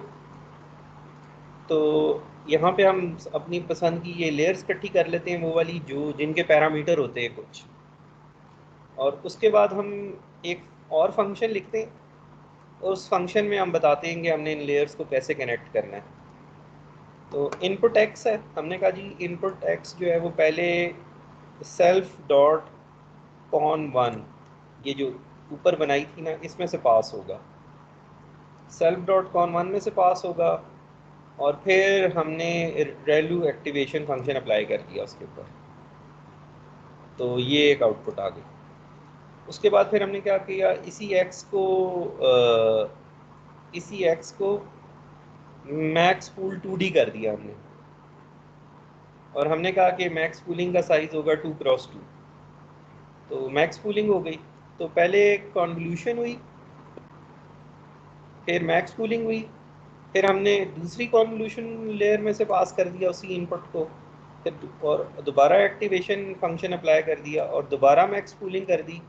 तो यहाँ पे हम अपनी पसंद की ये लेयर्स इकट्ठी कर लेते हैं, वो वाली जो जिनके पैरामीटर होते हैं कुछ, और उसके बाद हम एक और फंक्शन लिखते हैं, उस फंक्शन में हम बताते हैं कि हमने इन लेयर्स को कैसे कनेक्ट करना है। तो इनपुट एक्स है, हमने कहा जी इनपुट एक्स जो है वो पहले सेल्फ डॉट कॉन वन, ये जो ऊपर बनाई थी ना, इसमें से पास होगा, सेल्फ डॉट कॉन वन में से पास होगा, और फिर हमने रेलू एक्टिवेशन फंक्शन अप्लाई कर दिया उसके ऊपर, तो ये एक आउटपुट आ गई। उसके बाद फिर हमने क्या किया, इसी एक्स को मैक्स पूल 2D कर दिया हमने, और हमने कहा कि मैक्स पूलिंग का साइज होगा 2x2, तो मैक्स पूलिंग हो गई। तो पहले कॉन्वोल्यूशन हुई, फिर मैक्स पूलिंग हुई, फिर हमने दूसरी कॉन्वोल्यूशन लेयर में से पास कर दिया उसी इनपुट को, फिर और दोबारा एक्टिवेशन फंक्शन अप्लाई कर दिया और दोबारा मैक्स पूलिंग कर दी।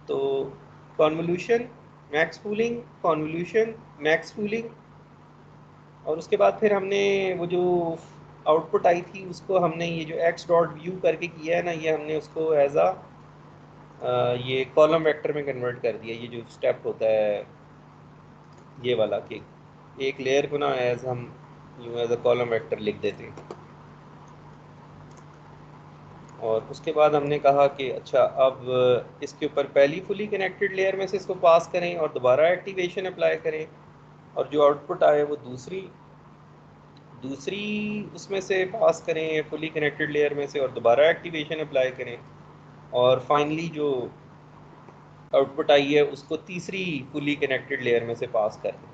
तो convolution, max pooling, convolution, max pooling, और उसके बाद फिर हमने वो जो आउटपुट आई थी उसको हमने ये जो एक्स डॉट व्यू करके किया है ना, ये हमने उसको एज अ ये कॉलम वेक्टर में कन्वर्ट कर दिया। ये जो स्टेप होता है ये वाला कि एक लेयर को ना एज हम यूँ एज अ कॉलम वेक्टर लिख देते हैं, और उसके बाद हमने कहा कि अच्छा अब इसके ऊपर पहली फुली कनेक्टेड लेयर में से इसको पास करें और दोबारा एक्टिवेशन अप्लाई करें, और जो आउटपुट आए वो दूसरी उसमें से पास करें फुली कनेक्टेड लेयर में से और दोबारा एक्टिवेशन अप्लाई करें, और फाइनली जो आउटपुट आई है उसको तीसरी फुली कनेक्टेड लेयर में से पास कर दें।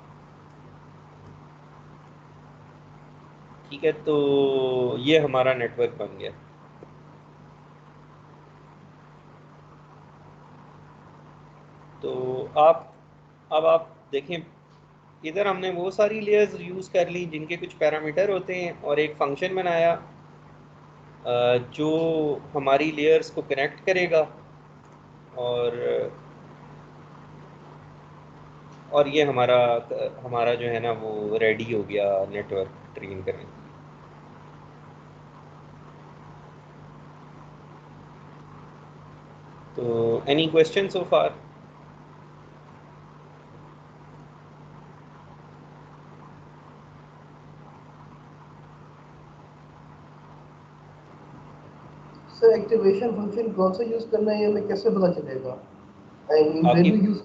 ठीक है, तो ये हमारा नेटवर्क बन गया। तो अब आप देखें, इधर हमने वो सारी लेयर्स यूज़ कर ली जिनके कुछ पैरामीटर होते हैं, और एक फंक्शन बनाया जो हमारी लेयर्स को कनेक्ट करेगा, और ये हमारा हमारा जो है ना वो रेडी हो गया नेटवर्क ट्रेन करने के लिए। तो एनी क्वेश्चन सो फार? सर एक्टिवेशन फंक्शन कौन सा यूज करना है, हमें कैसे पता चलेगा? आई मीन आपकी वैल्यू यूज।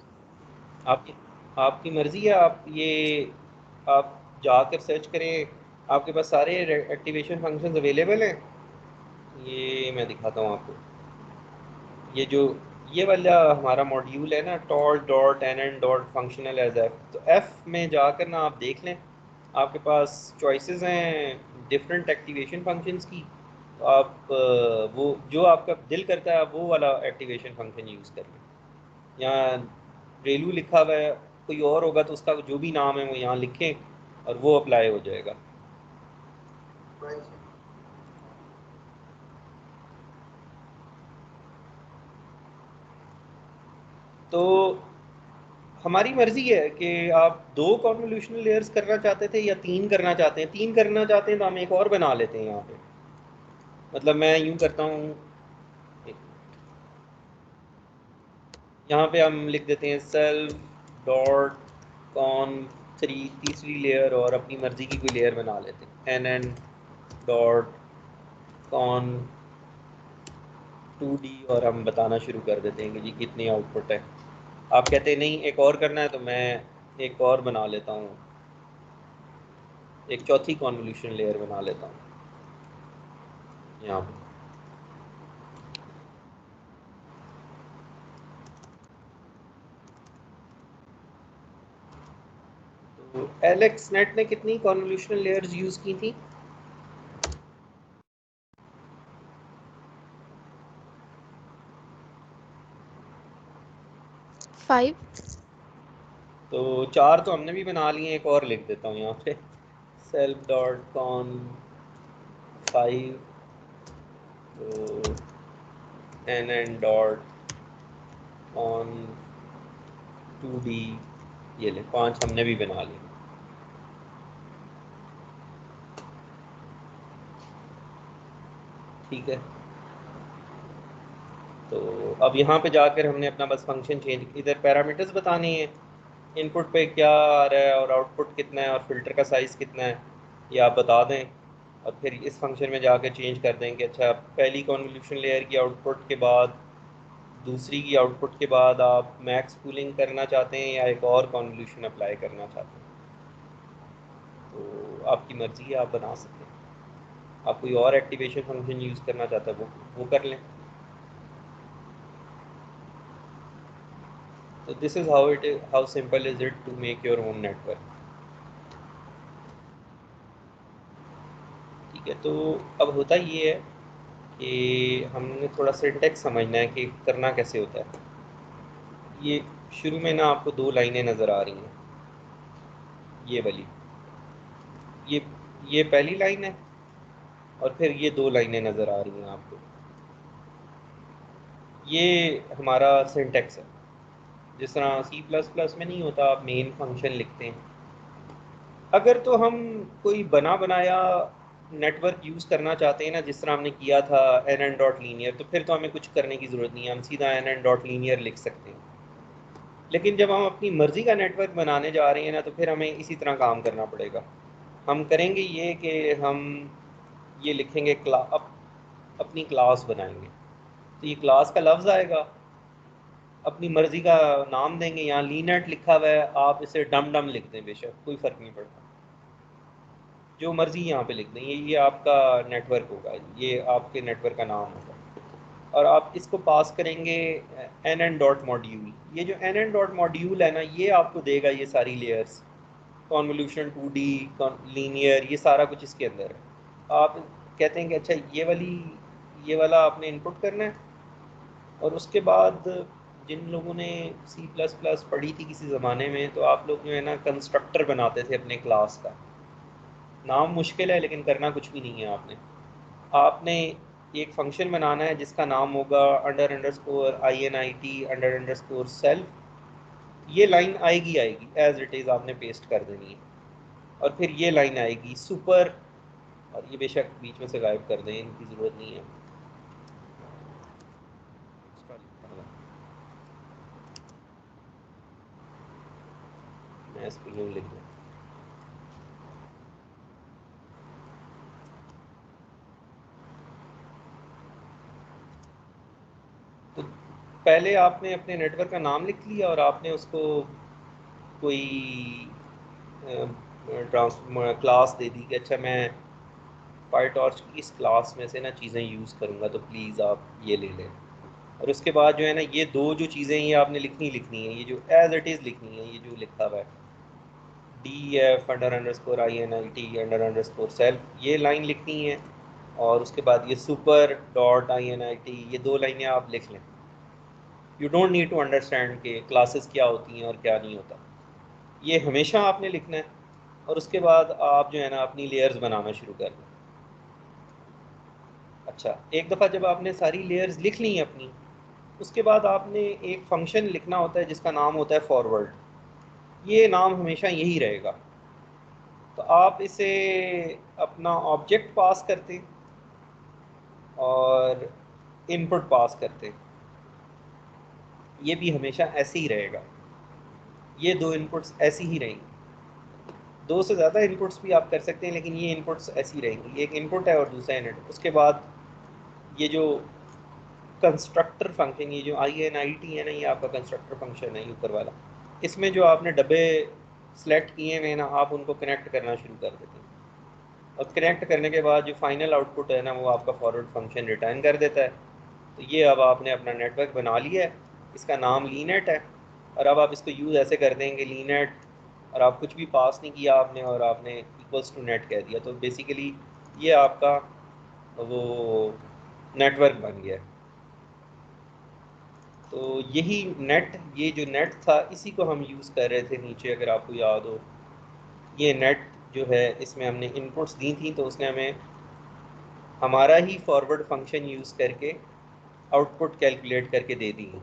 आपकी आपकी मर्ज़ी है, आप जाकर सर्च करें, आपके पास सारे एक्टिवेशन फंक्शंस अवेलेबल हैं। ये मैं दिखाता हूँ आपको, ये जो ये वाला हमारा मॉड्यूल है ना, torch dot n n dot functional as F, तो एफ में जाकर ना आप देख लें, आपके पास चॉइसेस हैं डिफरेंट एक्टिवेशन फंक्शंस की, तो आप वो जो आपका दिल करता है आप वो वाला एक्टिवेशन फंक्शन यूज़ कर लें। यहाँ रेलू लिखा हुआ है, कोई और होगा तो उसका जो भी नाम है वो यहाँ लिखें और वो अप्लाई हो जाएगा। तो हमारी मर्जी है कि आप 2 कॉन्वोल्यूशनल लेयर्स करना चाहते थे या 3 करना चाहते हैं। 3 करना चाहते हैं तो हम एक और बना लेते हैं यहाँ पे, मतलब मैं यूँ करता हूँ, यहाँ पे हम लिख देते हैं सेल्फ डॉट कॉन 3 तीसरी लेयर, और अपनी मर्जी की कोई लेयर बना लेते हैं N n dot cone 2D, और हम बताना शुरू कर देते हैं कि जी कितनी आउटपुट है। आप कहते हैं नहीं एक और करना है, तो मैं एक और बना लेता हूँ, एक चौथी कॉन्वोल्यूशन लेयर बना लेता हूँ यहाँ पे। तो एलेक्स नेट ने कितनी कॉन्वोल्यूशनल लेयर्स यूज़ की थी? फाइव। तो 4 तो हमने भी बना लिए, एक और लिख देता हूँ यहाँ पे, सेल्फ डॉट कॉन 5, तो NN डॉट ऑन 2D, ये ले 5 हमने भी बना लिए। ठीक है, तो अब यहाँ पे जाकर हमने अपना बस फंक्शन चेंज, इधर पैरामीटर्स बताने हैं, इनपुट पे क्या आ रहा है और आउटपुट कितना है और फिल्टर का साइज़ कितना है, ये आप बता दें। और फिर इस फंक्शन में जाकर चेंज कर दें कि अच्छा पहली कॉन्वोल्यूशन लेयर की आउटपुट के बाद दूसरी की आउटपुट के बाद आप मैक्स कूलिंग करना चाहते हैं या एक और कॉन्वोल्यूशन अप्लाई करना चाहते हैं, तो आपकी मर्ज़ी है, आप बना सकते हैं। आप कोई और एक्टिवेशन फंक्शन यूज़ करना चाहते हैं वो कर लें। तो this is how simple is it to make your own network. ठीक है, तो अब होता ये है कि हमने थोड़ा सिंटेक्स समझना है कि करना कैसे होता है। ये शुरू में ना आपको 2 लाइनें नज़र आ रही हैं, ये वाली, ये ये पहली लाइन है और फिर ये 2 लाइनें नज़र आ रही हैं आपको, ये हमारा सिंटेक्स है। जिस तरह C++ में नहीं होता, आप मेन फंक्शन लिखते हैं। अगर तो हम कोई बना बनाया नेटवर्क यूज़ करना चाहते हैं ना, जिस तरह हमने किया था NN डॉट लीनियर, तो फिर तो हमें कुछ करने की ज़रूरत नहीं है, हम सीधा NN डॉट लीनियर लिख सकते हैं। लेकिन जब हम अपनी मर्ज़ी का नेटवर्क बनाने जा रहे हैं ना, तो फिर हमें इसी तरह काम करना पड़ेगा। हम करेंगे ये कि हम ये लिखेंगे अपनी क्लास बनाएंगे, तो ये क्लास का लफ्ज़ आएगा, अपनी मर्ज़ी का नाम देंगे। यहाँ लीनेट लिखा हुआ है, आप इसे डम डम लिख दें, बेशक कोई फ़र्क नहीं पड़ता, जो मर्ज़ी यहाँ पे लिख दें। ये आपका नेटवर्क होगा, ये आपके नेटवर्क का नाम होगा और आप इसको पास करेंगे NN डॉट मॉड्यूल। ये जो NN डॉट मॉड्यूल है ना, ये आपको देगा ये सारी लेयर्स, कॉन्वोल्यूशन 2D, लीनियर, ये सारा कुछ इसके अंदर है। आप कहते हैं कि अच्छा ये वाला आपने इनपुट करना है, और उसके बाद जिन लोगों ने C++ पढ़ी थी किसी ज़माने में, तो आप लोग जो है ना कंस्ट्रक्टर बनाते थे अपने क्लास का। नाम मुश्किल है लेकिन करना कुछ भी नहीं है। आपने एक फंक्शन बनाना है जिसका नाम होगा _INIT _self। ये लाइन आएगी एज इट इज़, आपने पेस्ट कर देनी है। और फिर ये लाइन आएगी सुपर, और ये बेशक बीच में से गायब कर दें, इनकी ज़रूरत नहीं है। मैं इस पर यूँ लिख दूँ, तो पहले आपने अपने नेटवर्क का नाम लिख लिया और आपने उसको कोई क्लास दे दी कि अच्छा मैं PyTorch की इस क्लास में से ना चीज़ें यूज़ करूँगा, तो प्लीज़ आप ये ले लें। और उसके बाद जो है ना, ये 2 जो चीज़ें ये आपने लिखनी है, ये जो एज इट इज़ लिखनी है, ये जो लिखा हुआ है DF _INIT _self, ये लाइन लिखनी है। और उसके बाद ये सुपर डॉट INIT, ये 2 लाइनें आप लिख लें। You don't need to understand कि क्लासेस क्या होती हैं और क्या नहीं होता, ये हमेशा आपने लिखना है। और उसके बाद आप जो है ना अपनी लेयर्स बनाना शुरू कर दें। अच्छा, एक दफ़ा जब आपने सारी लेयर्स लिख ली अपनी, उसके बाद आपने एक फंक्शन लिखना होता है जिसका नाम होता है फॉरवर्ड। ये नाम हमेशा यही रहेगा। तो आप इसे अपना ऑब्जेक्ट पास करते और इनपुट पास करते, ये भी हमेशा ऐसे ही रहेगा। ये 2 इनपुट्स ऐसी ही रहेंगी। 2 से ज़्यादा इनपुट्स भी आप कर सकते हैं, लेकिन ये इनपुट्स ऐसी रहेंगी, एक इनपुट है और दूसरा इनपुट। उसके बाद ये जो कंस्ट्रक्टर फंक्शन, ये जो INIT है ना, ये आपका कंस्ट्रक्टर फंक्शन है, ये ऊपर वाला। इसमें जो आपने डब्बे सेलेक्ट किए हुए ना, आप उनको कनेक्ट करना शुरू कर देते हैं। और कनेक्ट करने के बाद जो फाइनल आउटपुट है ना, वो आपका फॉरवर्ड फंक्शन रिटर्न कर देता है। तो ये अब आपने अपना नेटवर्क बना लिया है, इसका नाम लीनेट है। और अब आप इसको यूज़ ऐसे कर देंगे लीनेट, और आप कुछ भी पास नहीं किया आपने, और आपने इक्वल्स टू नेट कह दिया, तो बेसिकली ये आपका वो नेटवर्क बन गया। तो यही नेट, ये जो नेट था इसी को हम यूज़ कर रहे थे नीचे, अगर आपको याद हो। ये नेट जो है, इसमें हमने इनपुट्स दी थी, तो उसने हमें हमारा ही फॉरवर्ड फंक्शन यूज़ करके आउटपुट कैलकुलेट करके दे दी है।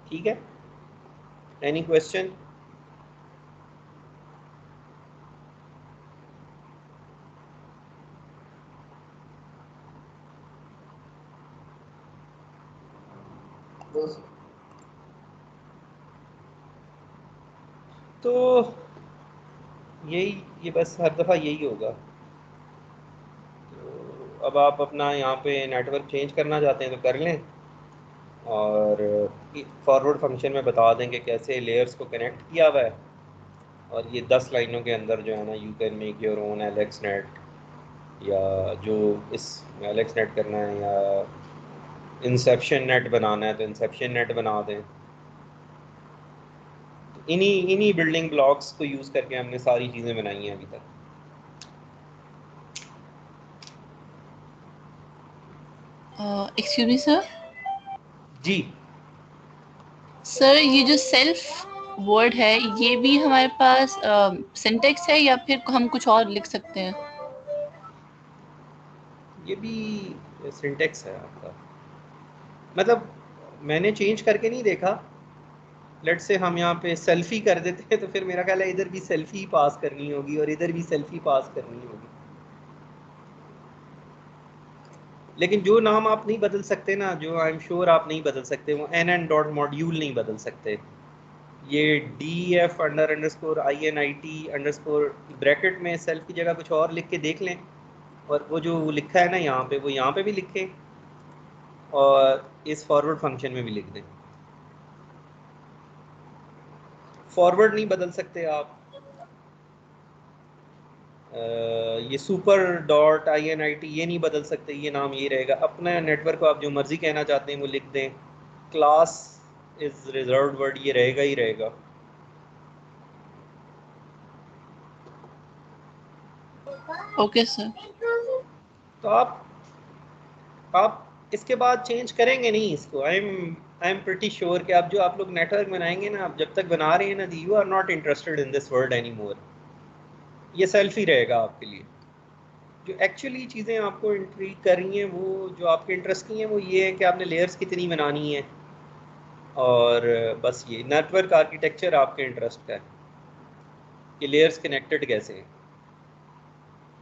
ठीक है, एनी क्वेश्चन? बस तो ये बस हर दफ़ा यही होगा। तो अब आप अपना यहाँ पे नेटवर्क चेंज करना चाहते हैं तो कर लें, और फॉरवर्ड फंक्शन में बता दें कि कैसे लेयर्स को कनेक्ट किया हुआ है, और ये 10 लाइनों के अंदर जो है ना, you can make your own Alex net, या जो इस एलेक्स नेट करना है या इंसेप्शन नेट बनाना है तो इंसेप्शन नेट बना दें। इन्हीं बिल्डिंग ब्लॉक्स को यूज़ करके हमने सारी चीज़ें बनाई हैं अभी तक। Excuse me sir. Ji sir ये जो सेल्फ वर्ड है ये भी हमारे पास सिंटेक्स है या फिर हम कुछ और लिख सकते हैं? ये भी सिंटेक्स है आपका, मतलब मैंने चेंज करके नहीं देखा। लेट से हम यहाँ पे सेल्फी कर देते हैं तो फिर मेरा ख्याल है इधर भी सेल्फी पास करनी होगी और इधर भी सेल्फी पास करनी होगी। लेकिन जो नाम आप नहीं बदल सकते ना, जो आई एम श्योर आप नहीं बदल सकते, वो एन डॉट मॉड्यूल नहीं बदल सकते। ये DEF _ INIT_ ब्रैकेट में सेल्फ की जगह कुछ और लिख के देख लें, और वो जो लिखा है ना यहाँ पे, वो यहाँ पे भी लिखें और इस फॉरवर्ड फंक्शन में भी लिख दें। फॉरवर्ड नहीं बदल सकते आप। ये सुपर डॉट INIT ये नहीं बदल सकते, ये नाम ये रहेगा। अपना नेटवर्क को आप जो मर्जी कहना चाहते हैं वो लिख दें। क्लास इज रिजर्व्ड वर्ड ये रहेगा ही रहेगा। Okay sir. तो आप इसके बाद चेंज करेंगे नहीं इसको। आई एम प्रिटी श्योर कि आप लोग नेटवर्क बनाएंगे ना, आप जब तक बना रहे हैं ना, you are not interested in this word any more. ये सेल्फ ही रहेगा आपके लिए। जो एक्चुअली चीज़ें आपको इंट्रीग कर रही हैं, वो जो आपके इंटरेस्ट की हैं, वो ये है कि आपने लेयर्स कितनी बनानी है, और बस ये नेटवर्क आर्किटेक्चर आपके इंटरेस्ट का है कि लेयर्स कनेक्टेड कैसे हैं।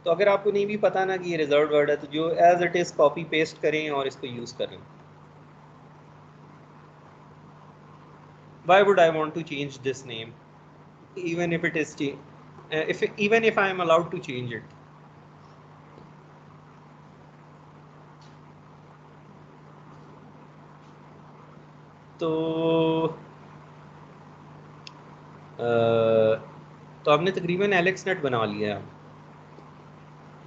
तो अगर आपको नहीं भी पता ना कि ये रिजर्व वर्ड है, तो जो as it is copy paste करें और इसको यूज़ करें। Why would I want to change this name, even if it is even if I am allowed to change it? तो हमने तकरीबन एलेक्स नेट बना लिया है।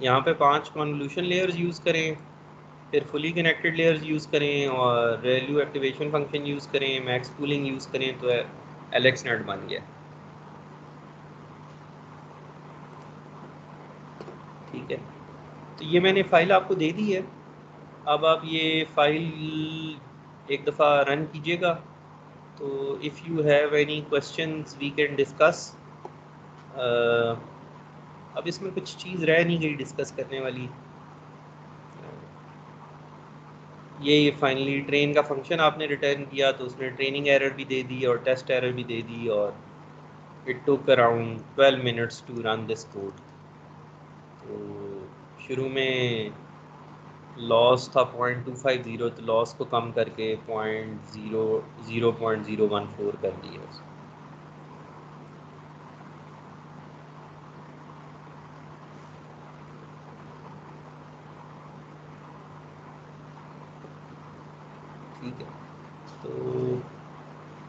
यहाँ पे 5 कन्वोल्यूशन लेयर्स यूज़ करें, फिर फुली कनेक्टेड लेयर्स यूज़ करें, और वैल्यू एक्टिवेशन फंक्शन यूज़ करें, मैक्स पूलिंग यूज़ करें, तो एलेक्स नेट बन गया। ठीक है, तो ये मैंने फ़ाइल आपको दे दी है। अब आप ये फ़ाइल एक दफ़ा रन कीजिएगा, तो if you have any questions we can discuss. अब इसमें कुछ चीज़ रह नहीं गई डिस्कस करने वाली। ये फाइनली ट्रेन का फंक्शन आपने रिटर्न किया, तो उसने ट्रेनिंग एरर भी दे दी और टेस्ट एरर भी दे दी, और it took around 12 minutes to run this code. तो शुरू में लॉस था 0.250, तो लॉस को कम करके 0.014 कर दिया। ठीक है, तो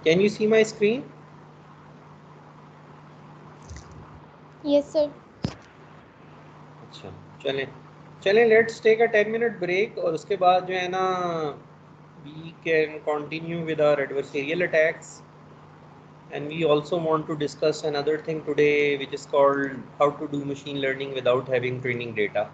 can you see my screen? Yes sir. अच्छा, चलें let's take a 10-minute break, और उसके बाद जो है ना, we can continue with our adversarial attacks, and we also want to discuss another thing today, which is called how to do machine learning without having training data.